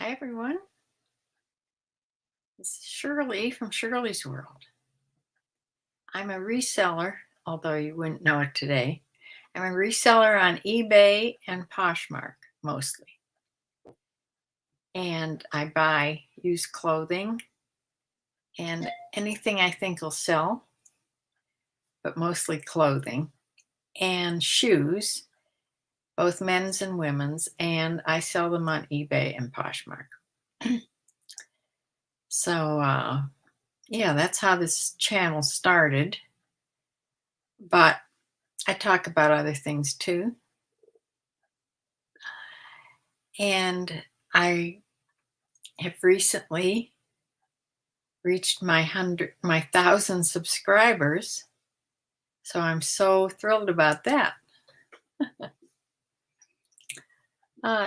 Hi, everyone. This is Shirley from Shirley's World. I'm a reseller, although you wouldn't know it today. I'm a reseller on eBay and Poshmark mostly. And I buy used clothing and anything I think will sell, but mostly clothing and shoes, both men's and women's, and I sell them on eBay and Poshmark. So, yeah, that's how this channel started. But I talk about other things too. And I have recently reached my 1,000 subscribers. So I'm so thrilled about that.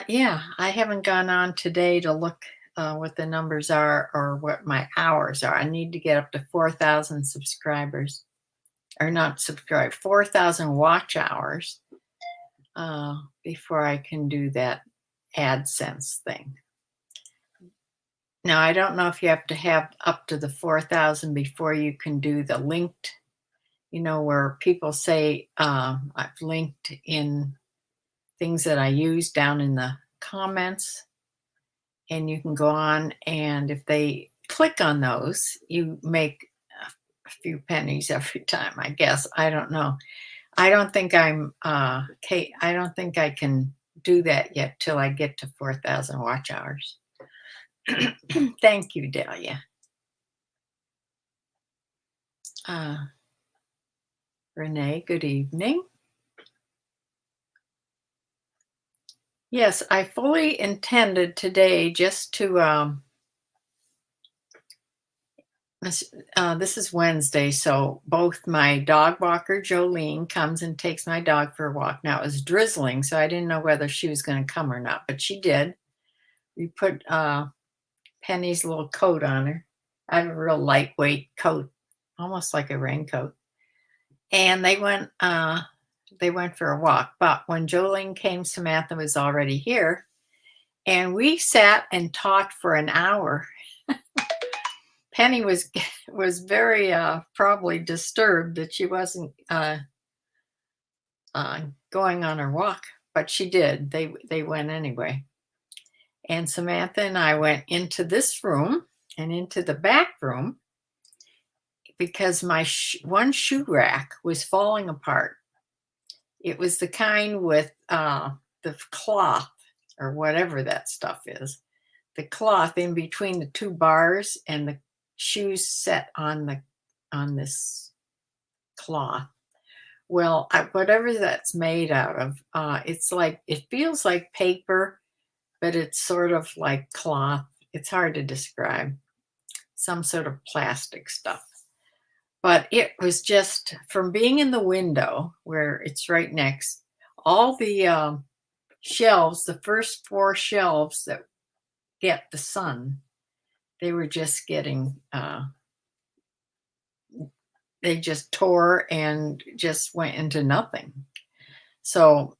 Yeah, I haven't gone on today to look what the numbers are or what my hours are. I need to get up to 4,000 subscribers, or not subscribe, 4,000 watch hours before I can do that AdSense thing. Now, I don't know if you have to have up to the 4,000 before you can do the linked, where people say, I've linked in things that I use down in the comments, and you can go on, and if they click on those, you make a few pennies every time, I guess. I don't know. I don't think Kate, I don't think I can do that yet till I get to 4,000 watch hours. Thank you, Dahlia. Renee, good evening. Yes, I fully intended today just to, this is Wednesday, so both my dog walker, Jolene, comes and takes my dog for a walk. Now, it was drizzling, so I didn't know whether she was going to come or not, but she did. We put Penny's little coat on her. I have a real lightweight coat, almost like a raincoat. And they went for a walk. But when Jolene came, Samantha was already here. And we sat and talked for an hour. Penny was very probably disturbed that she wasn't going on her walk, but she did. They went anyway. And Samantha and I went into this room and into the back room because my one shoe rack was falling apart. It was the kind with the cloth or whatever that stuff is, the cloth in between the two bars and the shoes set on this cloth. Well, whatever that's made out of, it feels like paper, but it's sort of like cloth. It's hard to describe. Some sort of plastic stuff. But it was just from being in the window where it's right next, all the shelves, the first 4 shelves that get the sun, they were just getting, they just tore and just went into nothing. So,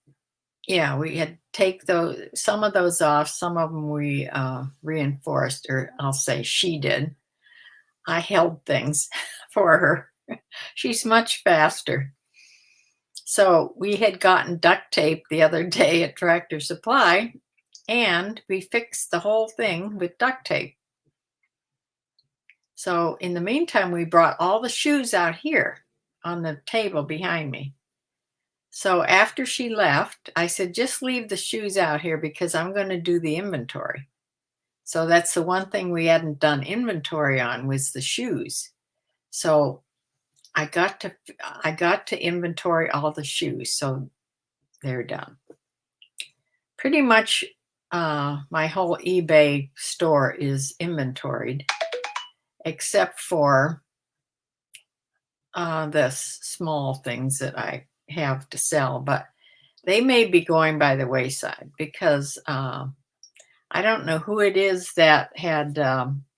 yeah, we had to take some of those off. Some of them we reinforced, or I'll say she did. I held things for her. She's much faster. So we had gotten duct tape the other day at Tractor Supply, and we fixed the whole thing with duct tape. So in the meantime, we brought all the shoes out here on the table behind me. So after she left, I said, just leave the shoes out here because I'm going to do the inventory. So that's the one thing we hadn't done inventory on, was the shoes. So I got to inventory all the shoes. So they're done. Pretty much my whole eBay store is inventoried, except for the small things that I have to sell, but they may be going by the wayside because I don't know who it is that had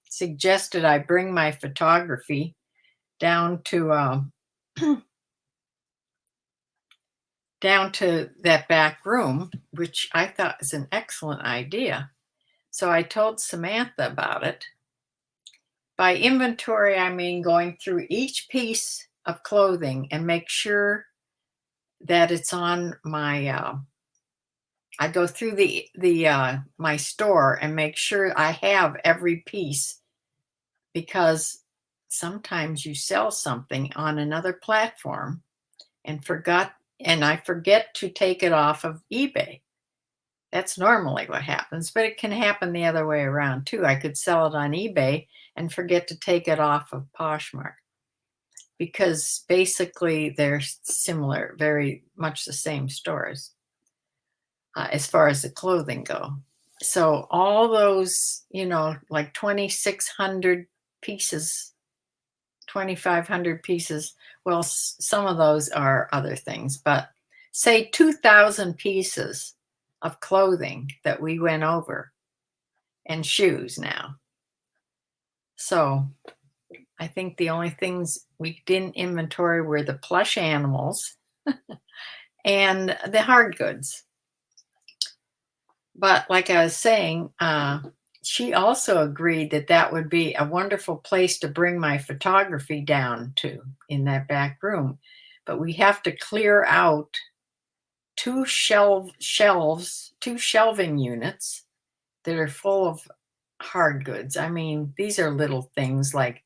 suggested I bring my photography down to down to that back room, which I thought was an excellent idea. So I told Samantha about it. By inventory, I mean going through each piece of clothing and make sure that it's on my I go through the my store and make sure I have every piece, because sometimes you sell something on another platform and I forget to take it off of eBay. That's normally what happens, but it can happen the other way around too. I could sell it on eBay and forget to take it off of Poshmark, because basically they're similar, very much the same stores as far as the clothing go. So all those, like 2,600 pieces, 2,500 pieces. Well, some of those are other things, but say 2,000 pieces of clothing that we went over, and shoes now. So I think the only things we didn't inventory were the plush animals and the hard goods. But like I was saying, she also agreed that that would be a wonderful place to bring my photography down to, in that back room. But we have to clear out two shelving units that are full of hard goods. I mean, these are little things like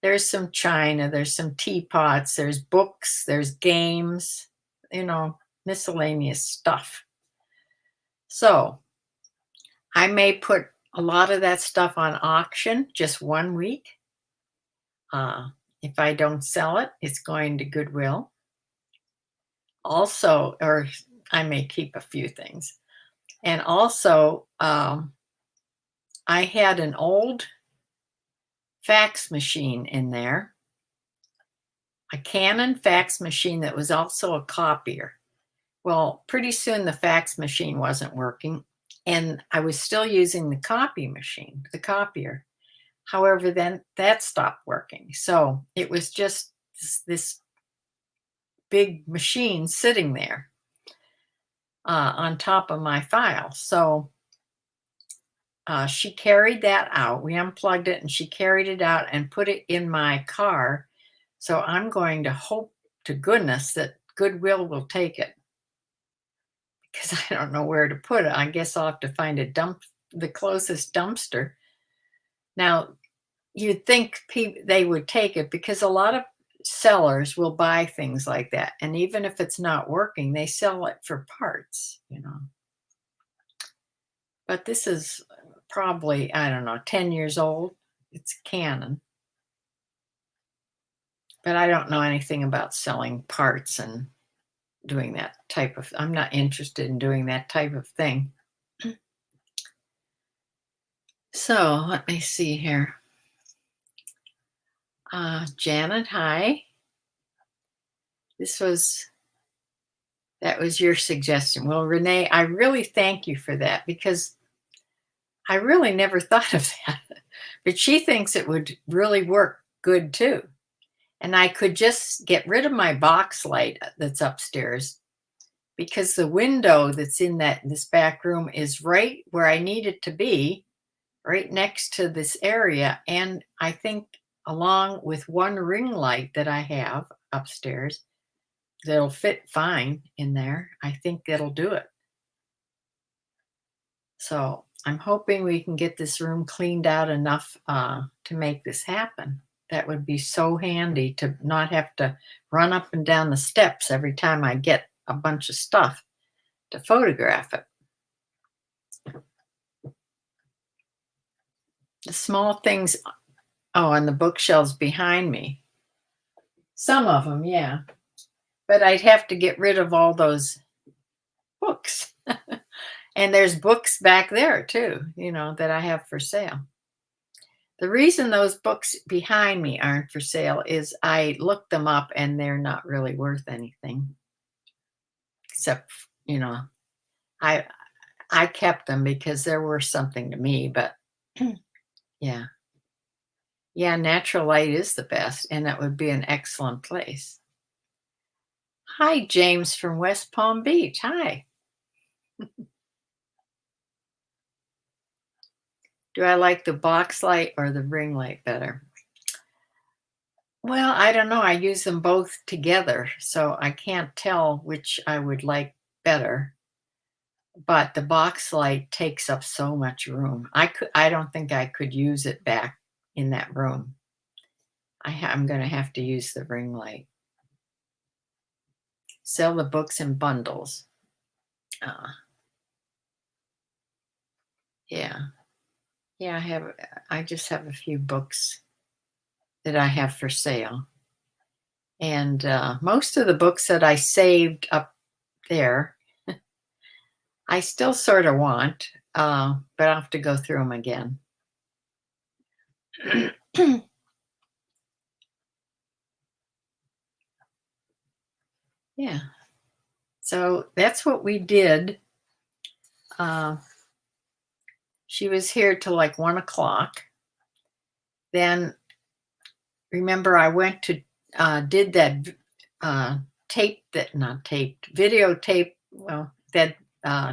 there's some china, there's some teapots, there's books, there's games, miscellaneous stuff. So I may put a lot of that stuff on auction just 1 week. If I don't sell it, it's going to Goodwill. Also, or I may keep a few things. And also, I had an old fax machine in there, a Canon fax machine that was also a copier. Well, pretty soon the fax machine wasn't working, and I was still using the the copier. However, then that stopped working. So it was just this big machine sitting there on top of my file. So she carried that out. We unplugged it and she carried it out and put it in my car. So I'm going to hope to goodness that Goodwill will take it, because I don't know where to put it. I guess I'll have to find the closest dumpster. Now, you'd think they would take it, because a lot of sellers will buy things like that. And even if it's not working, they sell it for parts. But this is probably, I don't know, 10 years old. It's Canon. But I don't know anything about selling parts and doing that I'm not interested in doing that type of thing. So let me see here. Janet, hi. That was your suggestion. Well, Renee, I really thank you for that, because I really never thought of that. But she thinks it would really work good too. And I could just get rid of my box light that's upstairs, because the window that's in this back room is right where I need it to be, right next to this area. And I think along with one ring light that I have upstairs, that'll fit fine in there. I think that'll do it. So I'm hoping we can get this room cleaned out enough to make this happen. That would be so handy to not have to run up and down the steps every time I get a bunch of stuff to photograph it. The small things, on the bookshelves behind me. Some of them, yeah. But I'd have to get rid of all those books. And there's books back there too, that I have for sale. The reason those books behind me aren't for sale is I looked them up and they're not really worth anything. Except, I kept them because they're worth something to me, but yeah. Yeah, natural light is the best, and that would be an excellent place. Hi, James from West Palm Beach. Hi. Do I like the box light or the ring light better? Well, I don't know. I use them both together, so I can't tell which I would like better. But the box light takes up so much room. I don't think I could use it back in that room. I'm going to have to use the ring light. Sell the books in bundles. Uh, yeah. Yeah, I just have a few books that I have for sale. And most of the books that I saved up there, I still sort of want, but I'll have to go through them again. Yeah. So that's what we did. Uh, she was here till like 1 o'clock. Then remember, I went to did that tape that not taped videotape. Well, that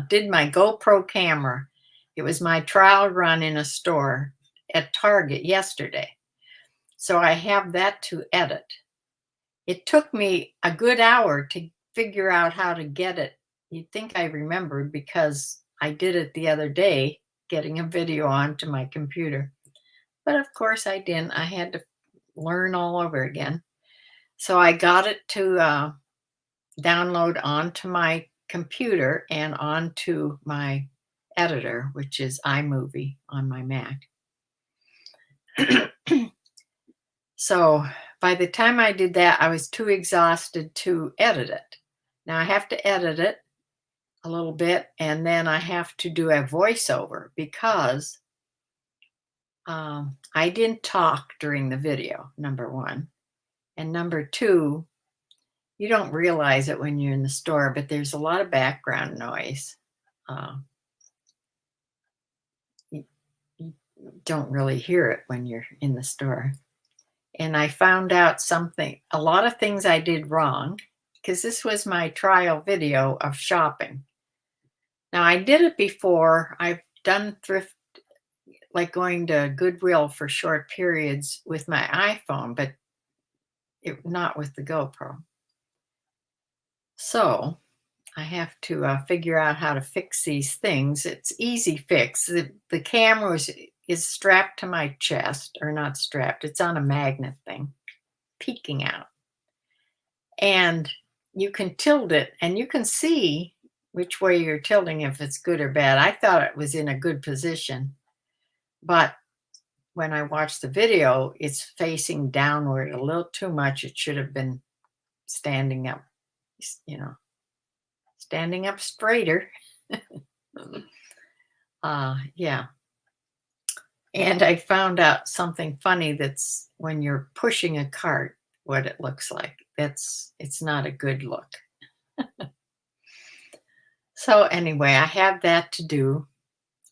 did my GoPro camera. It was my trial run in a store at Target yesterday. So I have that to edit. It took me a good hour to figure out how to get it. You'd think I remembered because I did it the other day, getting a video onto my computer. But of course I didn't. I had to learn all over again. So I got it to download onto my computer and onto my editor, which is iMovie on my Mac. So by the time I did that, I was too exhausted to edit it. Now I have to edit it a little bit, and then I have to do a voiceover because I didn't talk during the video, number one. And number two, you don't realize it when you're in the store, but there's a lot of background noise. You don't really hear it when you're in the store. And I found out a lot of things I did wrong, because this was my trial video of shopping. Now, I did it before. I've done thrift, like going to Goodwill for short periods with my iPhone, but not with the GoPro. So I have to figure out how to fix these things. It's easy fix. The camera is strapped to my chest, or not strapped. It's on a magnet thing, peeking out. And you can tilt it, and you can see which way you're tilting, if it's good or bad. I thought it was in a good position, but when I watched the video, it's facing downward a little too much. It should have been standing up, standing up straighter. Yeah. And I found out something funny, that's when you're pushing a cart, what it looks like. It's not a good look. So anyway, I have that to do.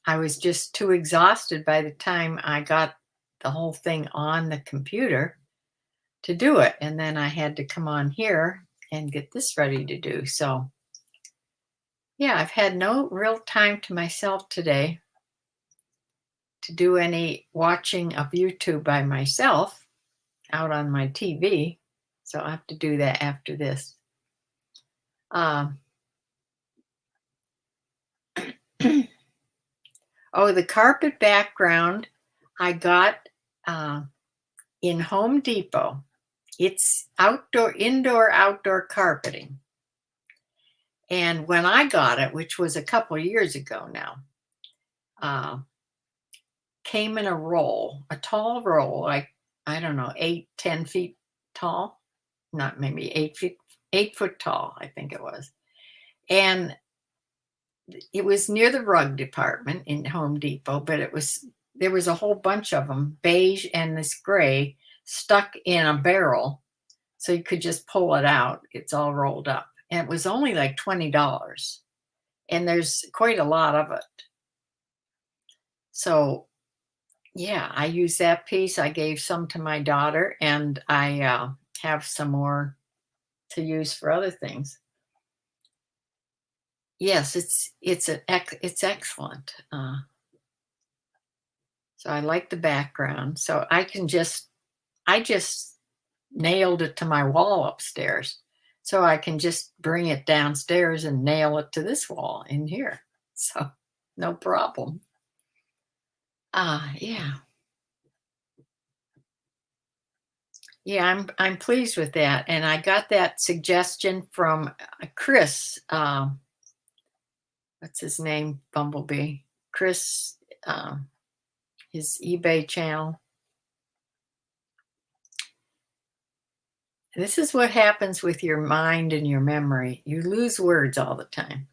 I was just too exhausted by the time I got the whole thing on the computer to do it. And then I had to come on here and get this ready to do. So yeah, I've had no real time to myself today to do any watching of YouTube by myself out on my TV. So I have to do that after this. Oh, the carpet background I got in Home Depot. It's indoor, outdoor carpeting. And when I got it, which was a couple years ago now, came in a roll, a tall roll, like, I don't know, 10 feet tall, not maybe 8 foot tall, I think it was. And it was near the rug department in Home Depot, but there was a whole bunch of them, beige and this gray, stuck in a barrel. So you could just pull it out. It's all rolled up. And it was only like $20. And there's quite a lot of it. So yeah, I used that piece. I gave some to my daughter, and I have some more to use for other things. Yes, it's excellent. So I like the background. So I just nailed it to my wall upstairs. So I can just bring it downstairs and nail it to this wall in here. So no problem. Yeah. Yeah, I'm pleased with that. And I got that suggestion from Chris. What's his name? Bumblebee. Chris, his eBay channel. This is what happens with your mind and your memory. You lose words all the time.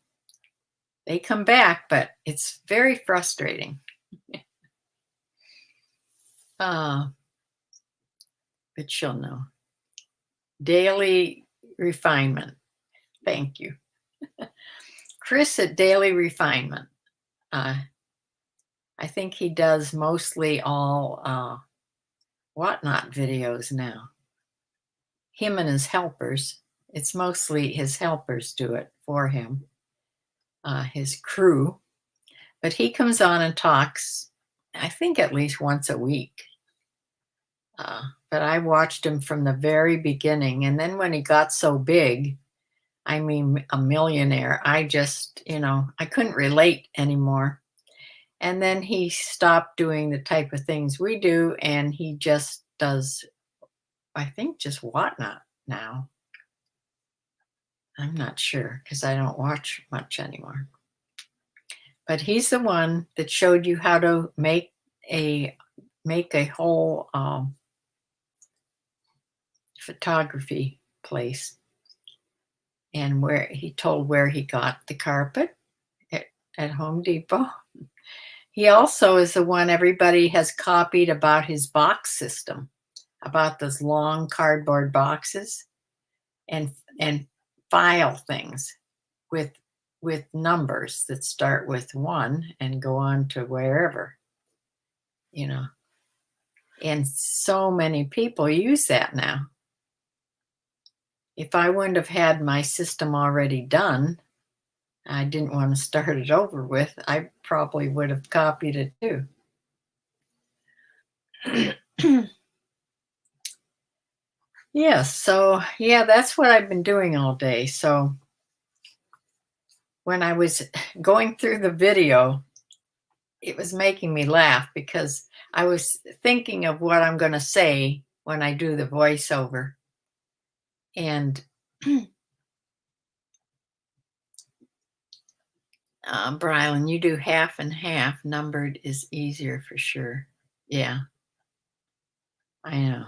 They come back, but it's very frustrating. But she'll know. Daily Refinement. Thank you. Chris at Daily Refinement. I think he does mostly all whatnot videos now. Him and his helpers. It's mostly his helpers do it for him. His crew. But he comes on and talks, I think at least once a week. But I watched him from the very beginning. And then when he got so big, I mean, a millionaire, I just, I couldn't relate anymore. And then he stopped doing the type of things we do. And he just does, I think, just whatnot now. I'm not sure because I don't watch much anymore. But he's the one that showed you how to make a whole photography place, and where he told where he got the carpet at Home Depot. He also is the one everybody has copied about his box system, about those long cardboard boxes and file things with numbers that start with 1 and go on to wherever, and so many people use that now. If I wouldn't have had my system already done, I didn't want to start it over with, I probably would have copied it too. Yes, so yeah, that's what I've been doing all day. So when I was going through the video, it was making me laugh because I was thinking of what I'm going to say when I do the voiceover. And Brylan, you do half and half. Numbered is easier for sure. Yeah, I know.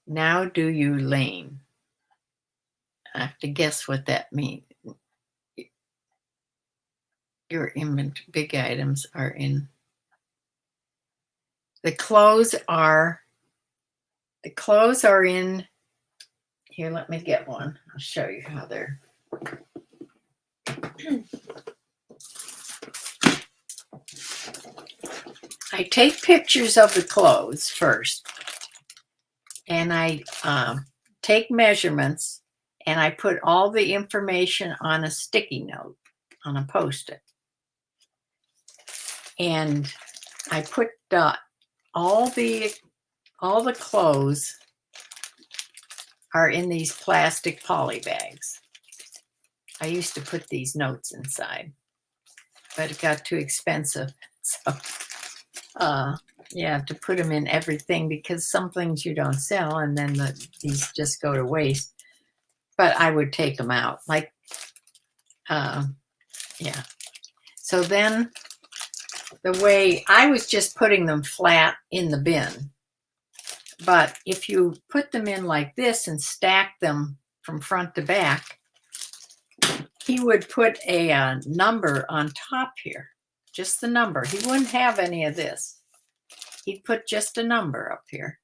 Now do you lane? I have to guess what that means. Your inventory, big items are in. The clothes are in. Here, let me get one. I'll show you how they're. I take pictures of the clothes first, and I take measurements, and I put all the information on a sticky note, on a Post-it. And I put all the clothes are in these plastic poly bags. I used to put these notes inside, but it got too expensive. So, yeah, to put them in everything, because some things you don't sell, and then these just go to waste. But I would take them out, like, yeah. So then the way I was just putting them flat in the bin. But if you put them in like this and stack them from front to back, he would put a number on top here, just the number. He wouldn't have any of this. He'd put just a number up here,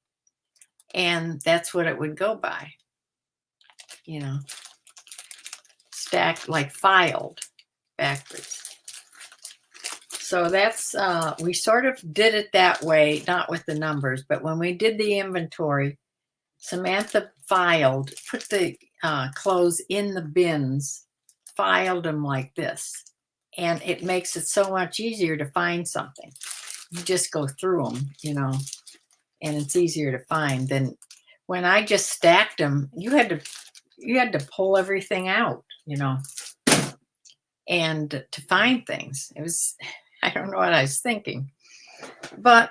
and that's what it would go by, stacked, like filed backwards. So that's, we sort of did it that way, not with the numbers, but when we did the inventory, Samantha put the clothes in the bins filed them like this. And it makes it so much easier to find something. You just go through them, and it's easier to find than when I just stacked them. You had to pull everything out, and to find things. It was, I don't know what I was thinking, but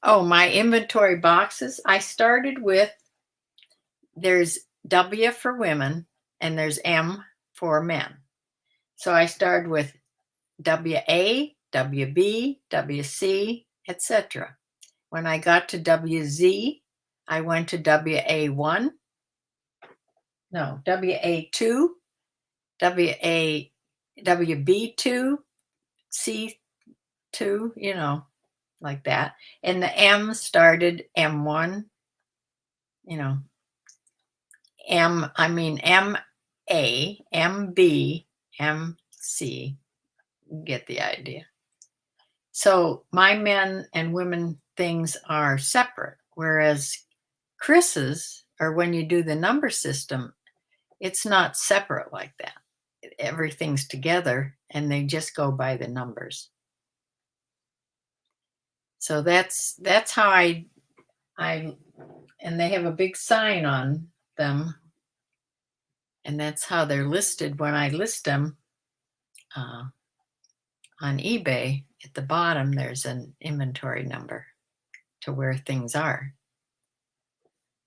oh, my inventory boxes. I started with, there's W for women and there's M for men. So I started with WA, WB, WC, etc. When I got to WZ, I went to WA1, no, WA2, WB2, C2, like that. And the M started M1, MA, MB, MC. Get the idea. So my men and women things are separate, whereas Chris's, or when you do the number system, it's not separate like that. Everything's together and they just go by the numbers. So that's how I and they have a big sign on them, and that's how they're listed when I list them on eBay. At the bottom, there's an inventory number to where things are.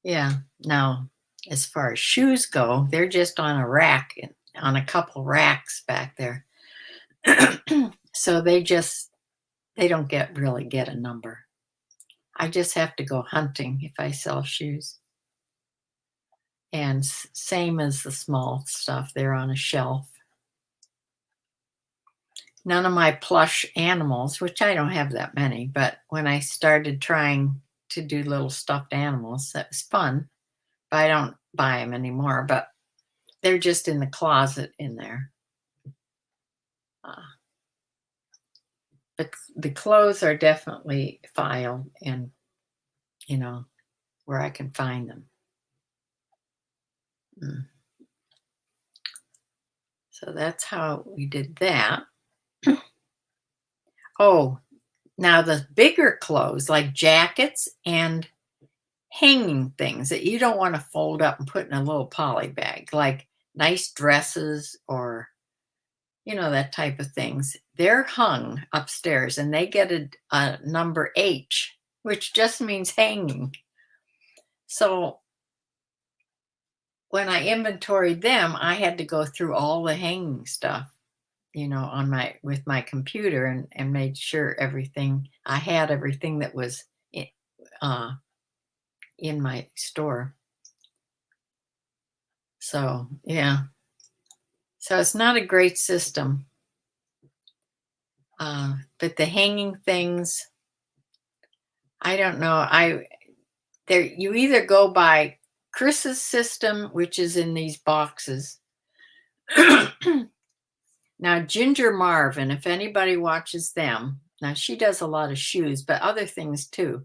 Yeah. Now, as far as shoes go, they're just on a rack, on a couple racks back there. So they don't really get a number. I just have to go hunting if I sell shoes. And same as the small stuff, they're on a shelf. None of my plush animals, which I don't have that many, but when I started trying to do little stuffed animals, that was fun. But I don't buy them anymore, but they're just in the closet in there. But the clothes are definitely filed and, where I can find them. So that's how we did that. Oh, now the bigger clothes, like jackets and hanging things that you don't want to fold up and put in a little poly bag, like nice dresses or, that type of things. They're hung upstairs and they get a number H, which just means hanging. So when I inventoried them, I had to go through all the hanging stuff, with my computer and made sure I had everything that was in my store. So, yeah. So it's not a great system. But the hanging things, I don't know. You either go by Chris's system, which is in these boxes. Now, Ginger Marvin, if anybody watches them, now she does a lot of shoes, but other things too.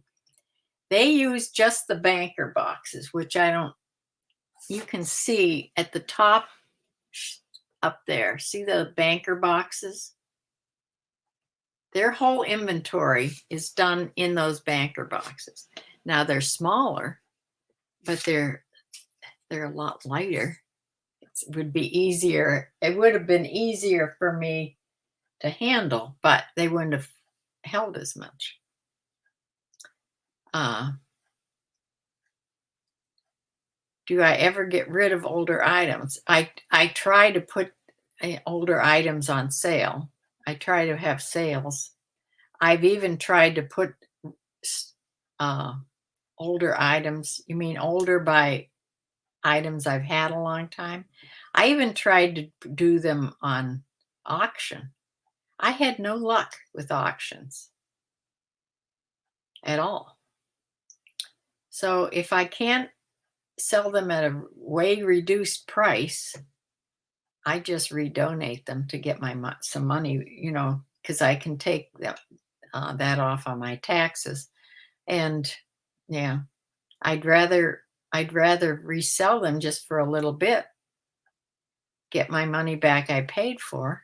They use just the banker boxes, which you can see at the top up there. See the banker boxes? Their whole inventory is done in those banker boxes. Now they're smaller, but they're a lot lighter. It would be easier. It would have been easier for me to handle, but they wouldn't have held as much. Do I ever get rid of older items? I try to put older items on sale. I try to have sales. I've even tried to put older items. You mean older by items I've had a long time? I even tried to do them on auction. I had no luck with auctions at all. So if I can't sell them at a way reduced price, I just redonate them to get some money, because I can take that off on my taxes. And yeah, I'd rather I'd rather resell them just for a little bit, get my money back I paid for,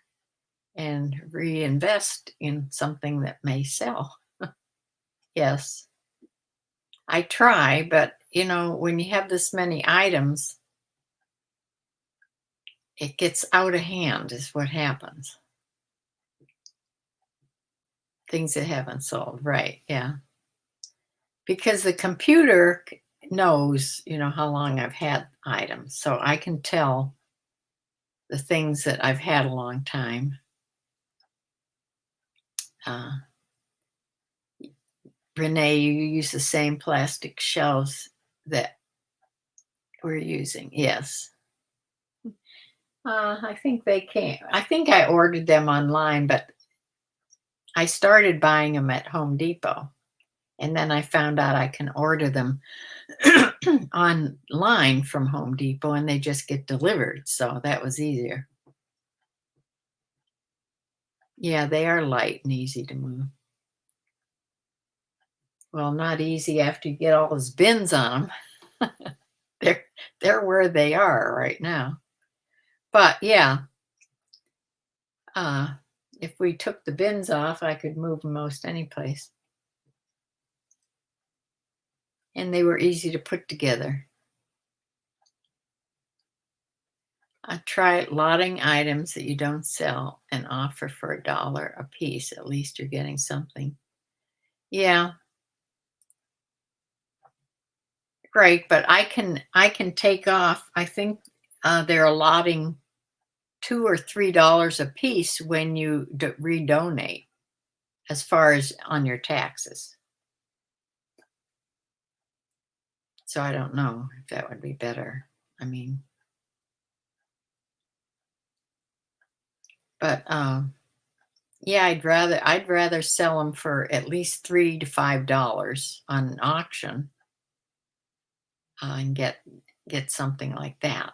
and reinvest in something that may sell. Yes, I try, but when you have this many items, it gets out of hand, is what happens. Things that haven't sold, right? Yeah. Because the computer knows, how long I've had items. So I can tell the things that I've had a long time. Uh, Renee, you use the same plastic shelves that we're using. Yes. I think they came. I think I ordered them online, but I started buying them at Home Depot. And then I found out I can order them online from Home Depot and they just get delivered. So that was easier. Yeah, they are light and easy to move. Well, not easy after you get all those bins on them. They're where they are right now. But yeah, uh, if we took the bins off, I could move them most any place. And they were easy to put together. Try lotting items that you don't sell and offer for $1 a piece. At least you're getting something. Yeah, right. But I can take off. I think they're allotting $2 or $3 a piece when you redonate, as far as on your taxes. So I don't know if that would be better. I mean, but yeah, I'd rather sell them for at least $3 to $5 on an auction, and get something like that.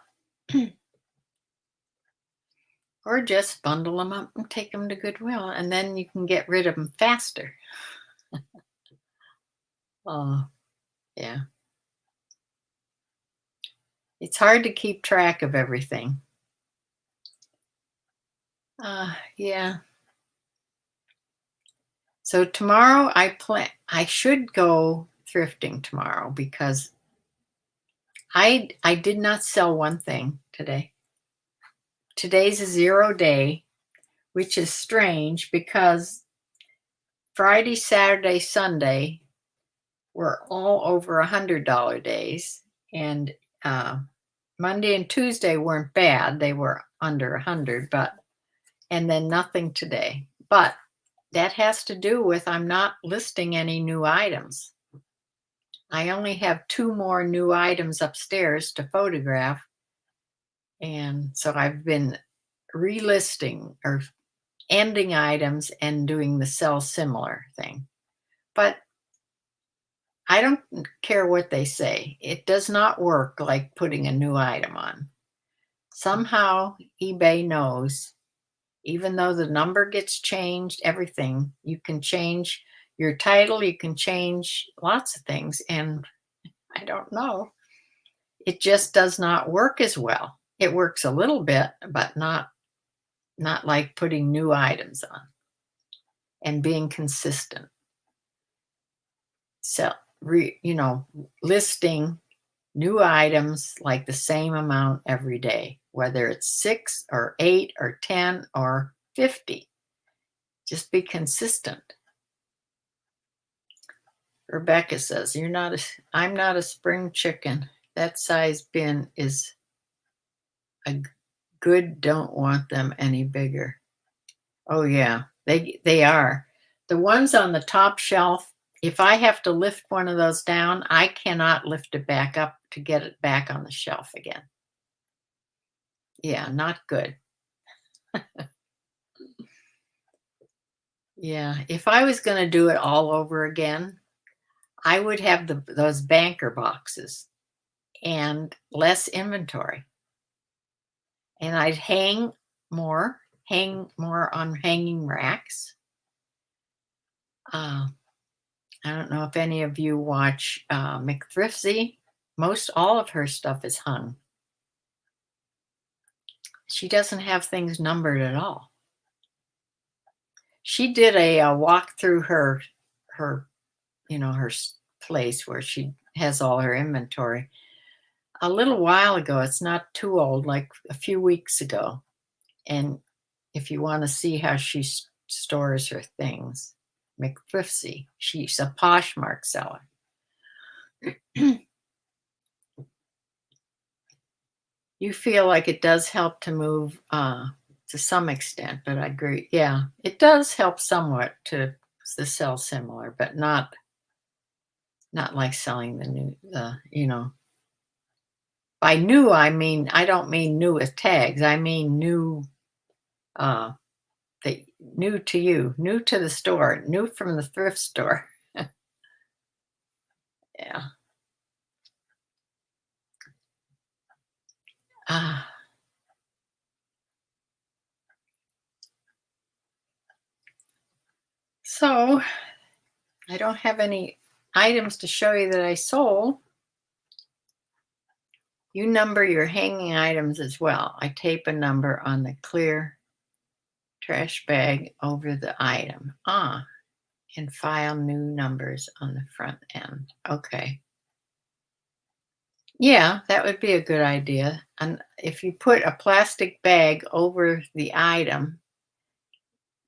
Or just bundle them up and take them to Goodwill, and then you can get rid of them faster. Oh, yeah. It's hard to keep track of everything. Yeah. So tomorrow I should go thrifting tomorrow because I did not sell one thing today. Today's a 0 day, which is strange because Friday, Saturday, Sunday were all over $100 days, and Monday and Tuesday weren't bad. They were under 100, and then nothing today. But that has to do with I'm not listing any new items. I only have 2 more new items upstairs to photograph. And so I've been relisting or ending items and doing the sell similar thing. But I don't care what they say. It does not work like putting a new item on. Somehow eBay knows, even though the number gets changed, everything, you can change your title, you can change lots of things. And I don't know. It just does not work as well. It works a little bit, but not like putting new items on and being consistent. So, listing new items like the same amount every day, whether it's 6 or 8 or 10 or 50. Just be consistent. Rebecca says, I'm not a spring chicken. That size bin is a good, don't want them any bigger. Oh yeah, they are. The ones on the top shelf, if I have to lift one of those down, I cannot lift it back up to get it back on the shelf again. Yeah, not good. Yeah, if I was going to do it all over again, I would have those banker boxes and less inventory. And I'd hang more on hanging racks. I don't know if any of you watch McThriftsy. Most all of her stuff is hung. She doesn't have things numbered at all. She did a walk through her her place where she has all her inventory a little while ago. It's not too old, like a few weeks ago. And if you want to see how she stores her things, McThriftsy, she's a Poshmark seller. You feel like it does help to move to some extent, but I agree. Yeah, it does help somewhat to sell similar, but not like selling the new, by new, I don't mean new with tags. I mean new, uh, new to you, new to the store, new from the thrift store. Yeah. Ah. So I don't have any items to show you that I sold. You number your hanging items as well. I tape a number on the clear trash bag over the item. And file new numbers on the front end. Okay. Yeah, that would be a good idea. And if you put a plastic bag over the item,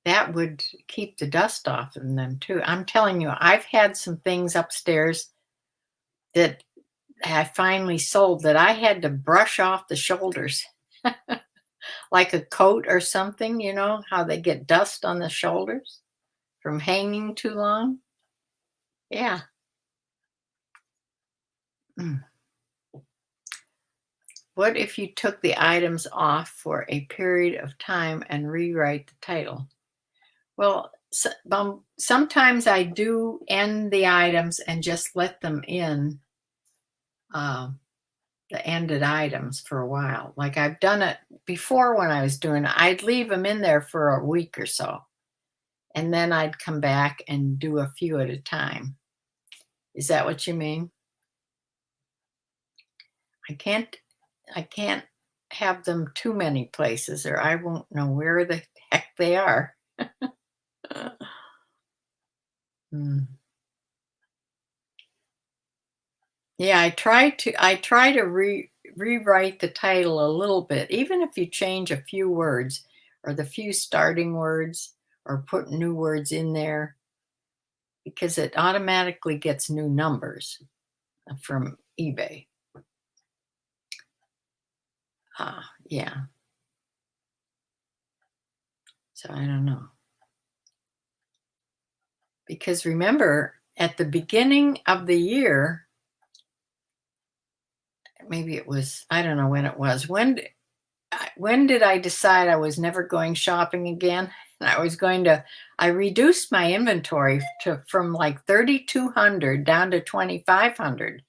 that would keep the dust off of them too. I'm telling you, I've had some things upstairs that I finally sold that I had to brush off the shoulders. Like a coat or something, how they get dust on the shoulders from hanging too long. Yeah. Mm. What if you took the items off for a period of time and rewrite the title? Well, sometimes I do end the items and just let them in the ended items for a while. Like I've done it before when I was doing it. I'd leave them in there for a week or so, and then I'd come back and do a few at a time. Is that what you mean? I can't have them too many places or I won't know where the heck they are. Hmm. Yeah, I try to rewrite the title a little bit, even if you change a few words or the few starting words or put new words in there, because it automatically gets new numbers from eBay. Yeah. So I don't know. Because remember, at the beginning of the year, maybe it was, I don't know when it was. When did I decide I was never going shopping again? And I reduced my inventory from like 3,200 down to 2,500.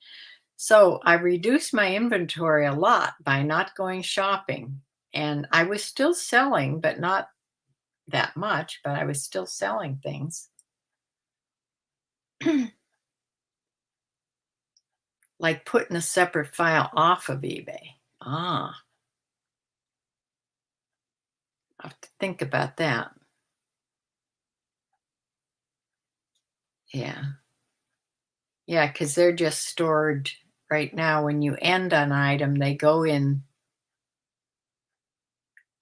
So I reduced my inventory a lot by not going shopping. And I was still selling, but not that much, but I was still selling things. Like putting a separate file off of eBay. I have to think about that. Yeah. Yeah, because they're just stored right now. When you end an item, they go in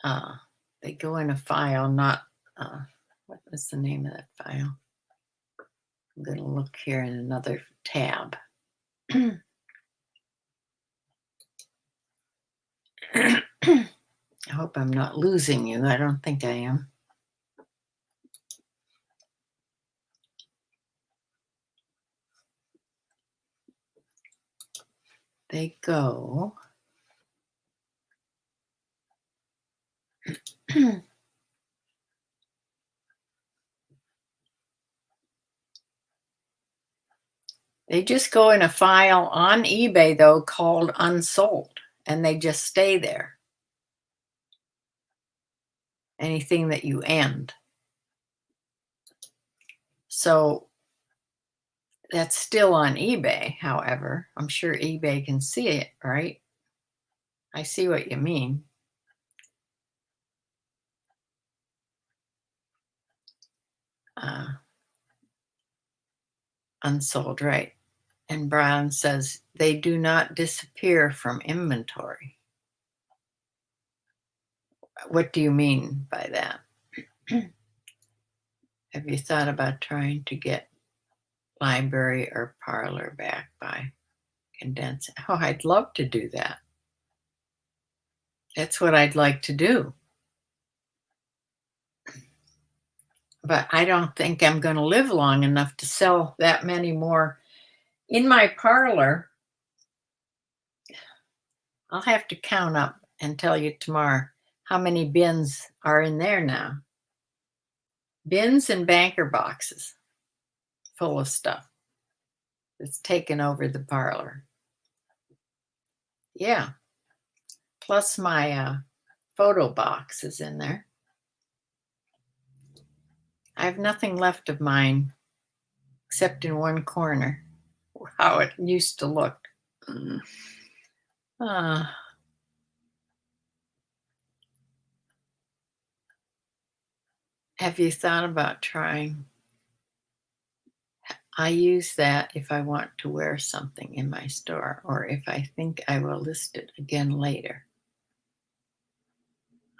a file, not what was the name of that file? I'm gonna look here in another tab. I hope I'm not losing you. I don't think I am. They go. They just go in a file on eBay, though, called unsold, and they just stay there. Anything that you end. So That's still on eBay, however. I'm sure eBay can see it, right? I see what you mean. Unsold, right? And Brown says they do not disappear from inventory. What do you mean by that? Have you thought about trying to get library or parlor back by condensing? Oh, I'd love to do that. That's what I'd like to do. But I don't think I'm going to live long enough to sell that many more. In my parlor, I'll have to count up and tell you tomorrow how many bins are in there now. Bins and banker boxes full of stuff. It's taken over the parlor. Yeah. Plus my photo box is in there. I have nothing left of mine except in one corner, how it used to look. Have you thought about trying? I use that if I want to wear something in my store or if I think I will list it again later.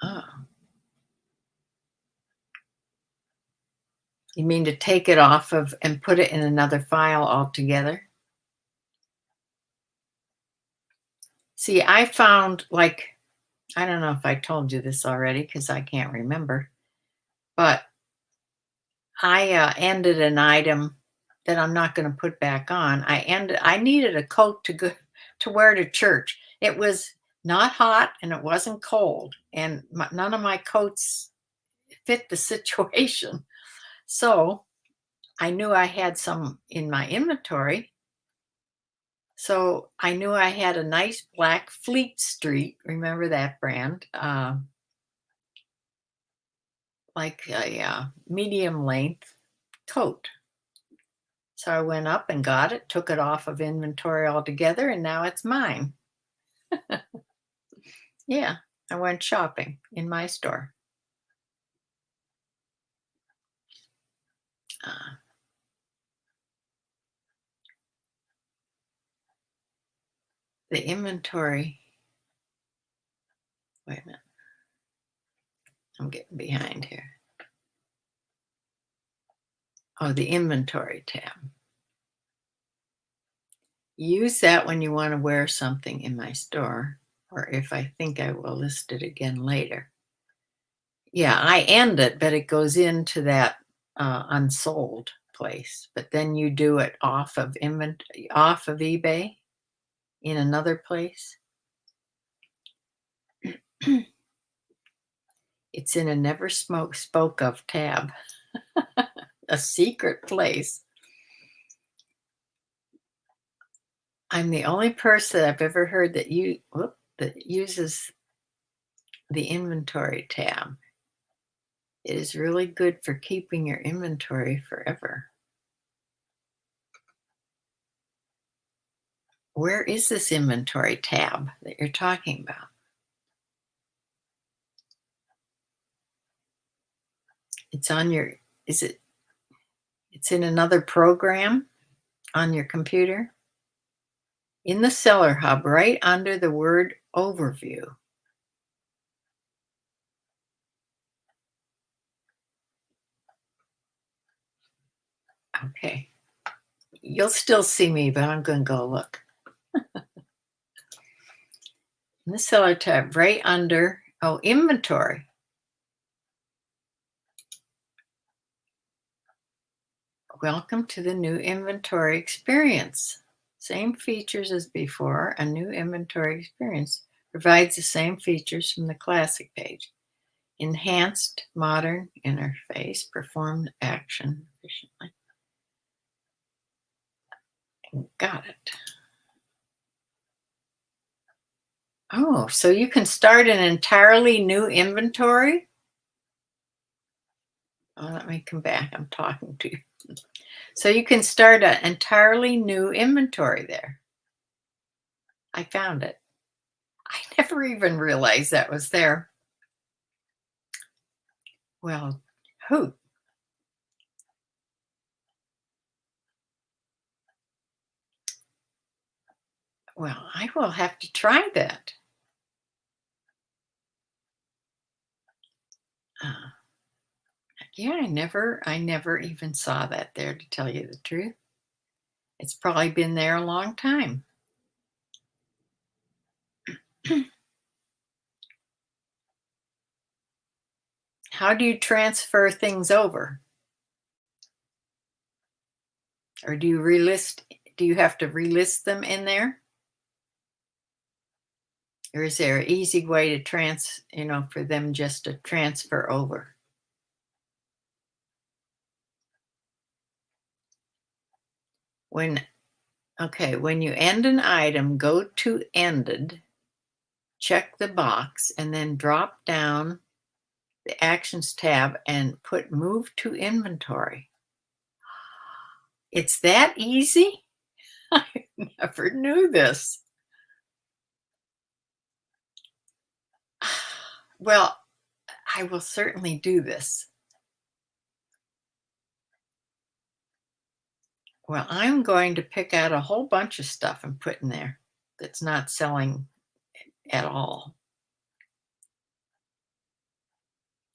Oh. You mean to take it off of and put it in another file altogether? See, I found, like, I don't know if I told you this already because I can't remember, but I ended an item that I'm not going to put back on. I needed a coat to wear to church. It was not hot and it wasn't cold, and none of my coats fit the situation. So I knew I had some in my inventory. So I knew I had a nice black Fleet Street. Remember that brand? Like a medium length coat. So I went up and got it, took it off of inventory altogether, and now it's mine. Yeah, I went shopping in my store. The inventory. Wait a minute. I'm getting behind here. Oh, the inventory tab. Use that when you want to wear something in my store, or if I think I will list it again later. Yeah, I end it, but it goes into that unsold place. But then you do it off of eBay in another place. It's in a never spoke of tab, a secret place. I'm the only person I've ever heard that uses the inventory tab. It is really good for keeping your inventory forever. Where is this inventory tab that you're talking about? It's on your, it's in another program on your computer? In the Seller Hub, right under the word Overview. Okay. You'll still see me, but I'm going to go look. In the Seller tab, right under, Inventory. Welcome to the new inventory experience. Same features as before. A new inventory experience provides the same features from the classic page. Enhanced modern interface, performed action efficiently. Got it. Oh, so you can start an entirely new inventory? Oh, let me come back. I'm talking to you. So you can start an entirely new inventory there. I found it. I never even realized that was there. Well, who? Well, I will have to try that. Uh, yeah, I never even saw that there, to tell you the truth. It's probably been there a long time. How do you transfer things over? Or do you relist? Do you have to relist them in there? Or is there an easy way to for them just to transfer over? When, okay, when you end an item, go to ended, check the box, and then drop down the actions tab and put move to inventory. It's that easy? I never knew this. Well, I will certainly do this. Well, I'm going to pick out a whole bunch of stuff and put in there that's not selling at all.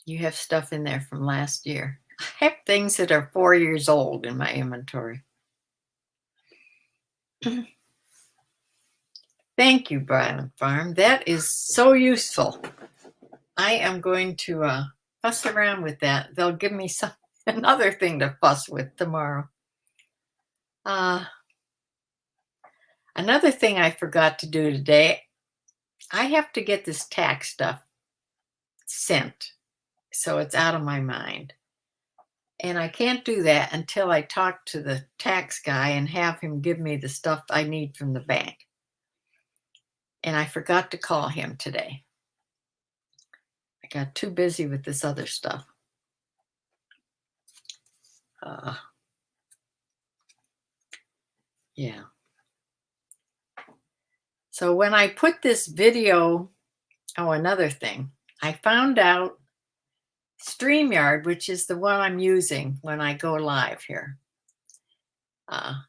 You have stuff in there from last year. I have things that are 4 years old in my inventory. Thank you, Bryland Farm. That is so useful. I am going to fuss around with that. They'll give me another thing to fuss with tomorrow. Another thing I forgot to do today, I have to get this tax stuff sent, so it's out of my mind. And I can't do that until I talk to the tax guy and have him give me the stuff I need from the bank. And I forgot to call him today. I got too busy with this other stuff. Yeah. So when I put this video, another thing, I found out StreamYard, which is the one I'm using when I go live here.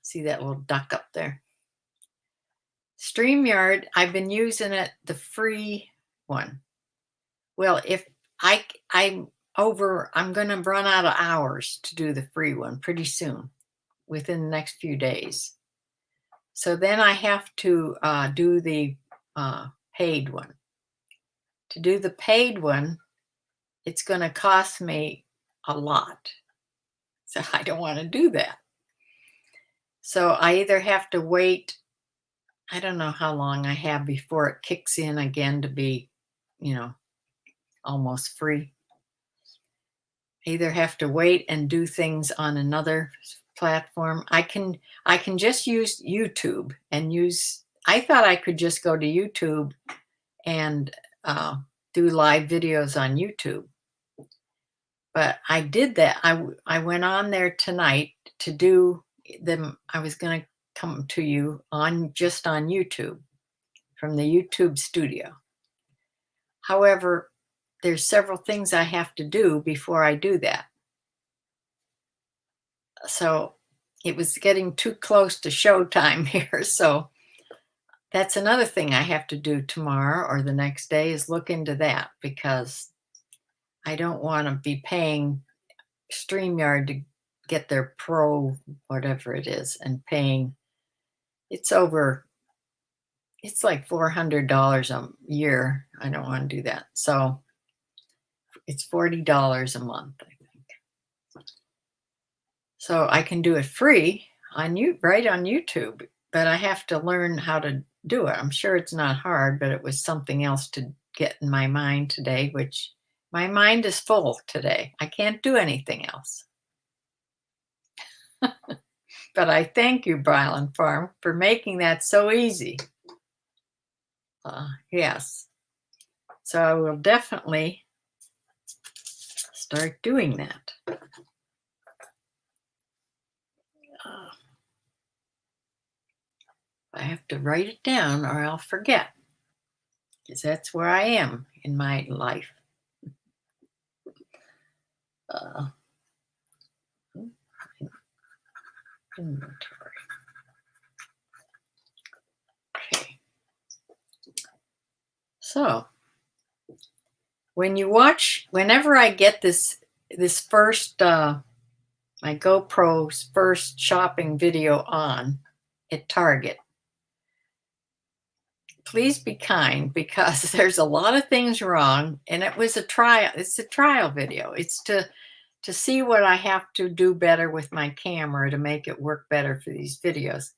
See that little duck up there? StreamYard, I've been using it, the free one. Well, if I'm going to run out of hours to do the free one pretty soon, within the next few days. So then I have to do the paid one. To do the paid one, it's going to cost me a lot. So I don't want to do that. So I either have to wait, I don't know how long I have before it kicks in again to be, almost free. Either have to wait and do things on another platform. I can just use YouTube and I thought I could just go to YouTube and do live videos on YouTube. But I did that. I went on there tonight to do them. I was going to come to you just on YouTube from the YouTube studio. However, there's several things I have to do before I do that. So it was getting too close to showtime here. So that's another thing I have to do tomorrow or the next day, is look into that, because I don't want to be paying StreamYard to get their pro, whatever it is, and paying, it's like $400 a year. I don't want to do that. So it's $40 a month, I think. So I can do it free right on YouTube, but I have to learn how to do it. I'm sure it's not hard, but it was something else to get in my mind today, which my mind is full today. I can't do anything else. But I thank you, Bryland Farm, for making that so easy. Yes. So I will definitely start doing that. I have to write it down or I'll forget, because that's where I am in my life. Uh, Inventory. Okay. So when you watch, whenever I get this first my GoPro's first shopping video on at Target, please be kind, because there's a lot of things wrong, and it was a trial. It's a trial video. It's to see what I have to do better with my camera to make it work better for these videos.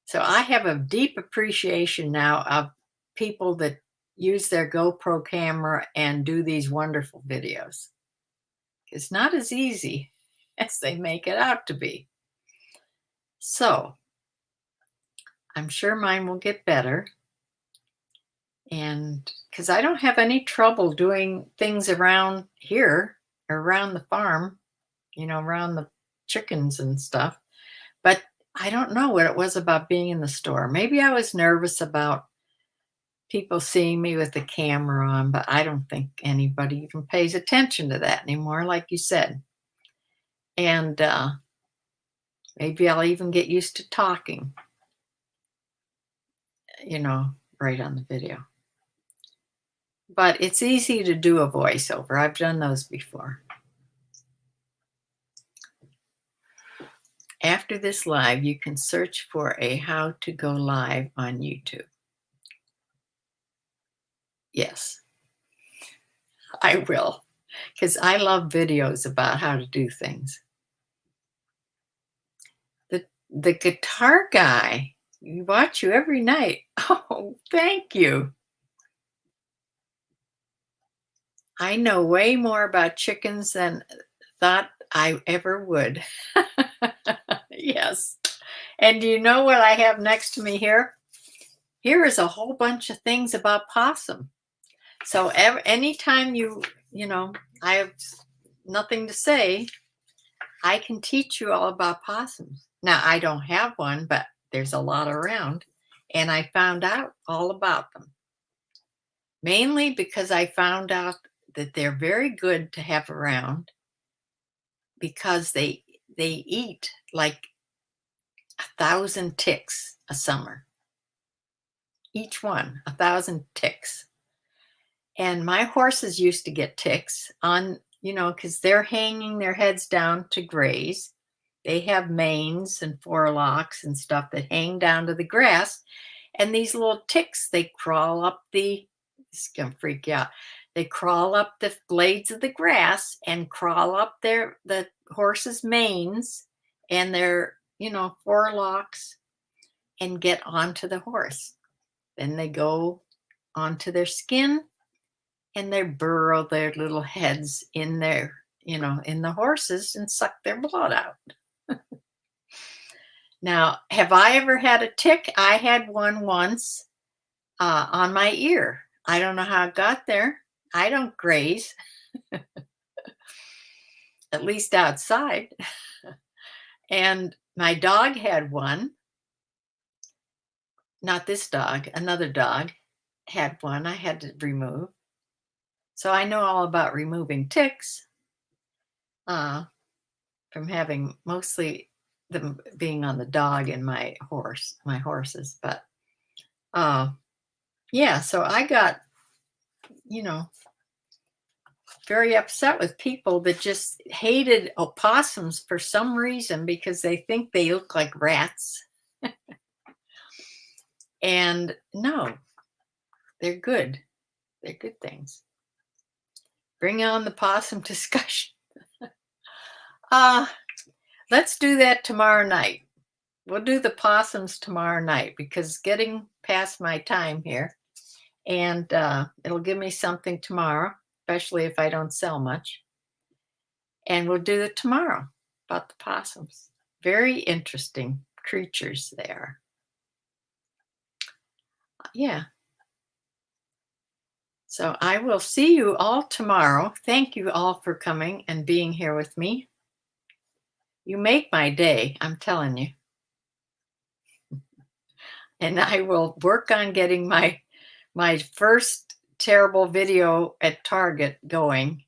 So I have a deep appreciation now of people that use their GoPro camera and do these wonderful videos. It's not as easy as they make it out to be. So I'm sure mine will get better. And because I don't have any trouble doing things around here or around the farm, around the chickens and stuff. But I don't know what it was about being in the store. Maybe I was nervous about people seeing me with the camera on, but I don't think anybody even pays attention to that anymore, like you said. And maybe I'll even get used to talking, right on the video. But it's easy to do a voiceover. I've done those before. After this live, you can search for a how to go live on YouTube. Yes, I will, because I love videos about how to do things. The guitar guy, we watch you every night. Oh, thank you. I know way more about chickens than thought I ever would. Yes. And do you know what I have next to me here? Here is a whole bunch of things about possum. So anytime I have nothing to say, I can teach you all about possums. Now, I don't have one, but there's a lot around, and I found out all about them. Mainly because I found out that they're very good to have around, because they eat like 1,000 ticks a summer. Each one, 1,000 ticks. And my horses used to get ticks on, because they're hanging their heads down to graze. They have manes and forelocks and stuff that hang down to the grass. And these little ticks, they crawl up this is going to freak you out. They crawl up the blades of the grass and crawl up the horse's manes and their, forelocks, and get onto the horse. Then they go onto their skin and they burrow their little heads in their, in the horses and suck their blood out. Now, have I ever had a tick? I had one once on my ear. I don't know how it got there. I don't graze, at least outside. And my dog had one. Not this dog, another dog had one I had to remove. So I know all about removing ticks from having mostly them being on the dog and my horses. But yeah, so I got, very upset with people that just hated opossums for some reason, because they think they look like rats. And no, they're good. They're good things. Bring on the possum discussion. Let's do that tomorrow night. We'll do the possums tomorrow night, because getting past my time here, and it'll give me something tomorrow, especially if I don't sell much. And we'll do it tomorrow about the possums. Very interesting creatures they are. Yeah. So I will see you all tomorrow. Thank you all for coming and being here with me. You make my day, I'm telling you. and I will work on getting my first terrible video at Target going.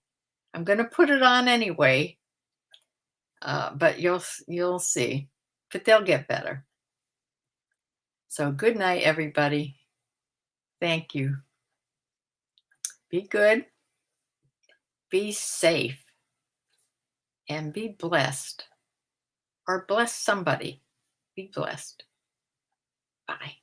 I'm going to put it on anyway, but you'll see. But they'll get better. So good night, everybody. Thank you. Be good, be safe, and be blessed. Or bless somebody. Be blessed. Bye.